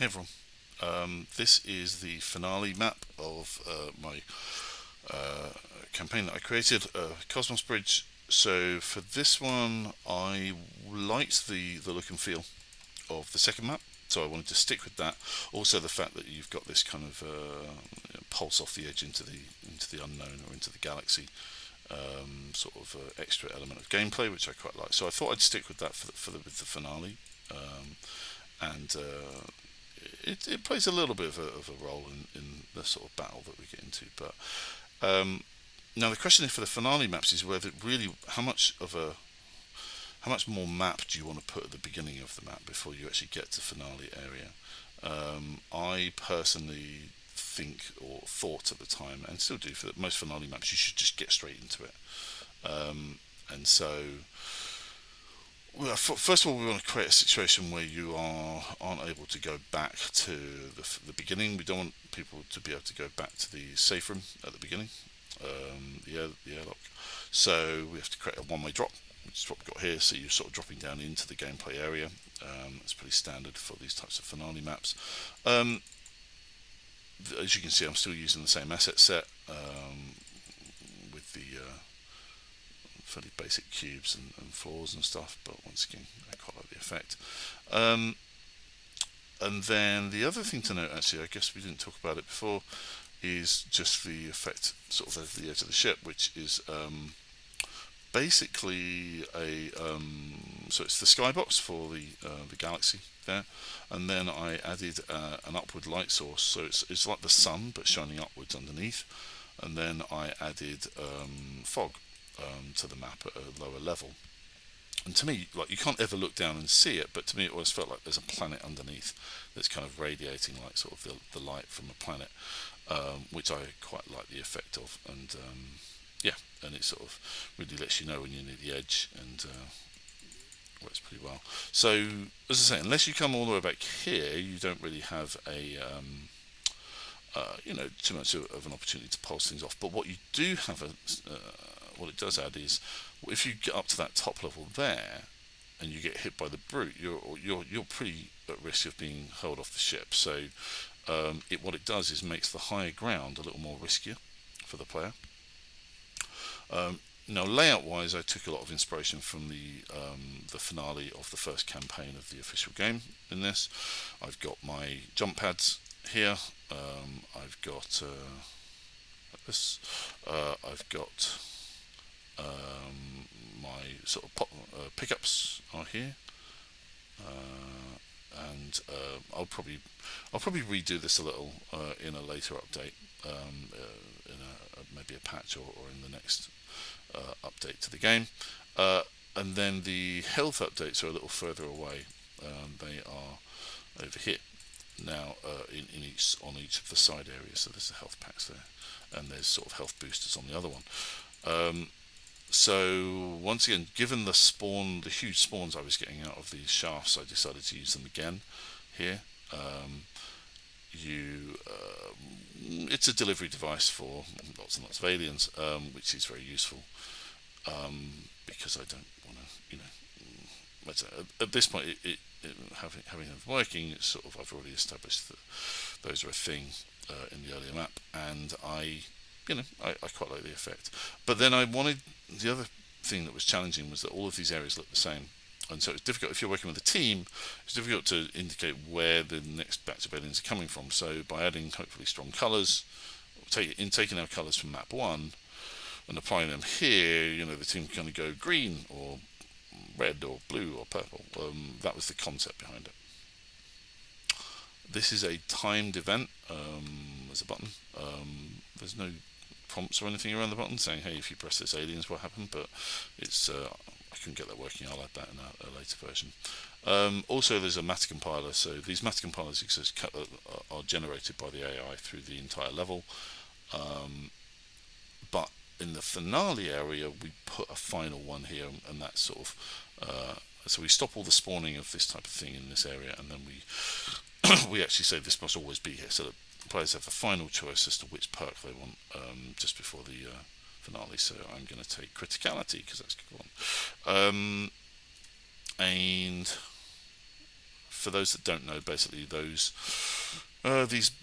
Hey everyone, this is the finale map of my campaign that I created, Cosmos Bridge. So for this one, I liked the look and feel of the second map, so I wanted to stick with that. Also, the fact that you've got this kind of pulse off the edge into the unknown or into the galaxy, sort of extra element of gameplay, which I quite like. So I thought I'd stick with that with the finale. And it plays a little bit of a role in the sort of battle that we get into. But now the question for the finale maps is whether really how much more map do you want to put at the beginning of the map before you actually get to finale area. I personally think or thought at the time, and still do for most finale maps, you should just get straight into it. And so well, first of all, we want to create a situation where aren't able to go back to the beginning. We don't want people to be able to go back to the safe room at the beginning, the airlock. So we have to create a one-way drop, which is what we've got here. So you're sort of dropping down into the gameplay area. It's pretty standard for these types of finale maps. As you can see, I'm still using the same asset set with the fairly basic cubes and floors and stuff, but once again, I quite like the effect. And then the other thing to note, actually, I guess we didn't talk about it before, is just the effect sort of over the edge of the ship, which is basically so it's the skybox for the galaxy there, and then I added an upward light source, so it's like the sun but shining upwards underneath, and then I added fog to the map at a lower level. And to me, like, you can't ever look down and see it, but to me it always felt like there's a planet underneath that's kind of radiating like sort of the light from a planet, which I quite like the effect of. And yeah, and it sort of really lets you know when you're near the edge, and works pretty well. So as I say, unless you come all the way back here, you don't really have a too much of an opportunity to pulse things off. But what you do have what it does add is, if you get up to that top level there and you get hit by the brute, you're pretty at risk of being hurled off the ship. So what it does is makes the higher ground a little more riskier for the player. Now, layout-wise, I took a lot of inspiration from the finale of the first campaign of the official game. In this, I've got my jump pads here. I've got this. I've got my sort of pickups are here, and I'll probably redo this a little in a later update, in maybe a patch or in the next update to the game. And then the health updates are a little further away. They are over here now, in on each of the side areas. So there's the health packs there, and there's sort of health boosters on the other one. So once again, given the huge spawns I was getting out of these shafts, I decided to use them again here. It's a delivery device for lots and lots of aliens, which is very useful, because I don't want to, at this point, having them working, it's sort of, I've already established that those are a thing in the earlier map, and I quite like the effect. But then the other thing that was challenging was that all of these areas look the same, and so it's difficult if you're working with a team. It's difficult to indicate where the next batch of aliens are coming from. So by adding hopefully strong colours, taking our colours from map 1 and applying them here, the team can kind of go green or red or blue or purple. That was the concept behind it. This is a timed event. There's a button. There's no prompts or anything around the button saying, hey, if you press this, aliens will happen, but it's I couldn't get that working. I'll add that in a later version. Also, there's a matter compiler. So these matter compilers are generated by the AI through the entire level, but in the finale area we put a final one here, and that's sort of so we stop all the spawning of this type of thing in this area, and then we actually say this must always be here, so that players have a final choice as to which perk they want, just before the finale. So I'm going to take criticality because that's a good one, and for those that don't know, basically these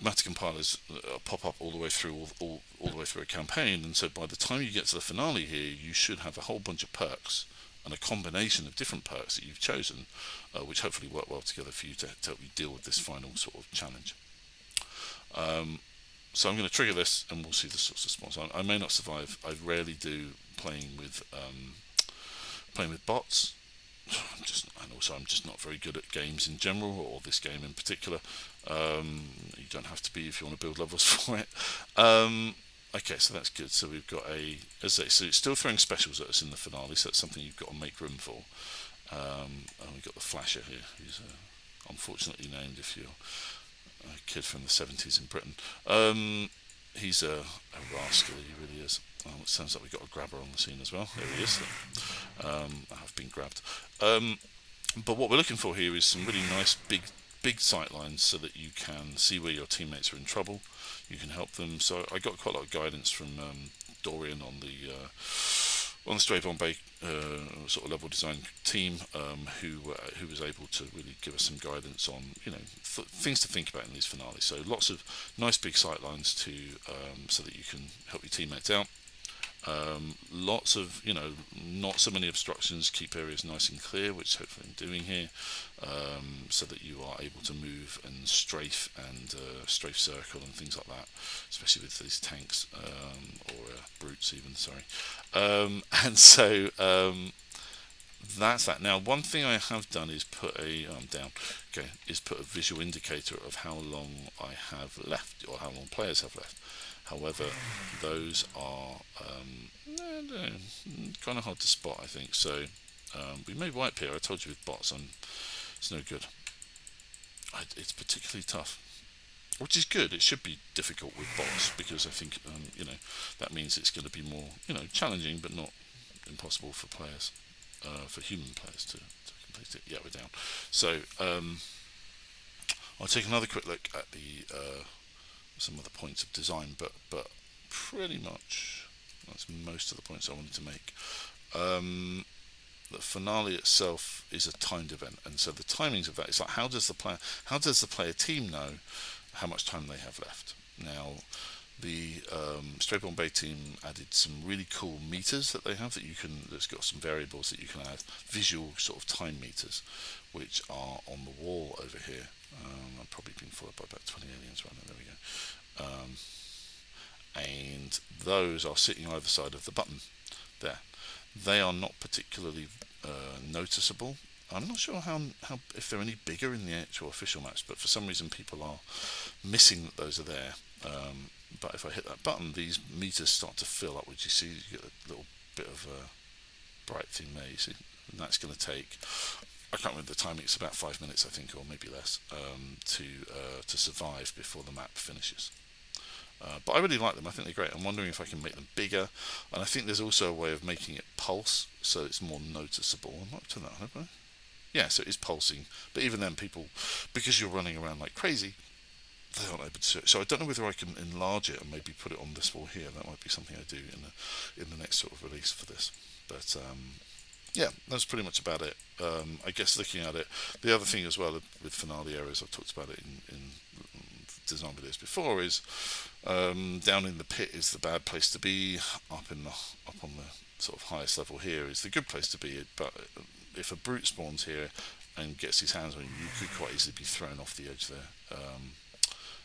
matter compilers pop up all the way through all the way through a campaign, and so by the time you get to the finale here, you should have a whole bunch of perks and a combination of different perks that you've chosen, which hopefully work well together for you to help you deal with this final sort of challenge. So I'm going to trigger this, and we'll see the sorts of spawns. I may not survive. I rarely do playing with bots. And also I'm just not very good at games in general, or this game in particular. You don't have to be if you want to build levels for it. Okay, so that's good. So we've got so it's still throwing specials at us in the finale, so that's something you've got to make room for. And we've got the Flasher here, who's unfortunately named if you're a kid from the 70s in Britain. He's a rascal, he really is. It sounds like we've got a grabber on the scene as well. There he is. I have been grabbed. But what we're looking for here is some really nice big sight lines so that you can see where your teammates are in trouble. You can help them. So I got quite a lot of guidance from Dorian on the Stray Bombay sort of level design team, who was able to really give us some guidance on things to think about in these finales. So lots of nice big sight lines to so that you can help your teammates out. Lots of not so many obstructions, keep areas nice and clear, which hopefully I'm doing here, so that you are able to move and strafe and strafe circle and things like that, especially with these tanks or brutes even, sorry. And so that's that. Now one thing I have done is put put a visual indicator of how long I have left, or how long players have left. However, those are kind of hard to spot, I think. So we may wipe here. I told you with bots, it's no good. It's particularly tough, which is good. It should be difficult with bots, because I think that means it's going to be more challenging, but not impossible for players, for human players to complete it. Yeah, we're down. So I'll take another quick look at some of the points of design, but pretty much that's most of the points I wanted to make. The finale itself is a timed event, and so the timings of that is like, how does the player team know how much time they have left? Now the Stray Bombay team added some really cool meters that they have that's got some variables that you can add, visual sort of time meters, which are on the wall over here. I'm probably being followed by about 20 aliens right now. There we go. And those are sitting either side of the button there. They are not particularly noticeable. I'm not sure how if they're any bigger in the actual official maps, but for some reason people are missing that those are there. But if I hit that button, these meters start to fill up, which you see, you get a little bit of a bright thing there, you see, and that's going to take, I can't remember the timing, it's about 5 minutes I think, or maybe less, to survive before the map finishes. But I really like them. I think they're great. I'm wondering if I can make them bigger, and I think there's also a way of making it pulse so it's more noticeable. I might turn that on, haven't I? Yeah, so it is pulsing, but even then people, because you're running around like crazy, they aren't able to see it. So I don't know whether I can enlarge it and maybe put it on this wall here. That might be something I do in the next sort of release for this. But yeah, that's pretty much about it. I guess looking at it, the other thing as well with finale areas, I've talked about it in design videos before, is down in the pit is the bad place to be. Up on the sort of highest level here is the good place to be. But if a brute spawns here and gets his hands on you, you could quite easily be thrown off the edge there.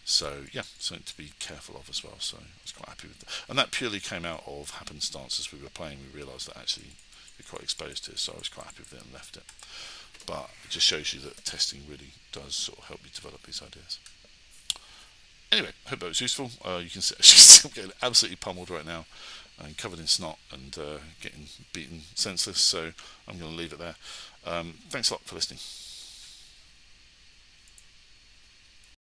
So yeah, something to be careful of as well. So I was quite happy with that, and that purely came out of happenstance. As we were playing, we realised that actually you're quite exposed to it, so I was quite happy with it and left it. But it just shows you that testing really does sort of help you develop these ideas. Anyway, hope that was useful. You can see I'm getting absolutely pummeled right now and covered in snot and getting beaten senseless, so I'm going to leave it there. Thanks a lot for listening.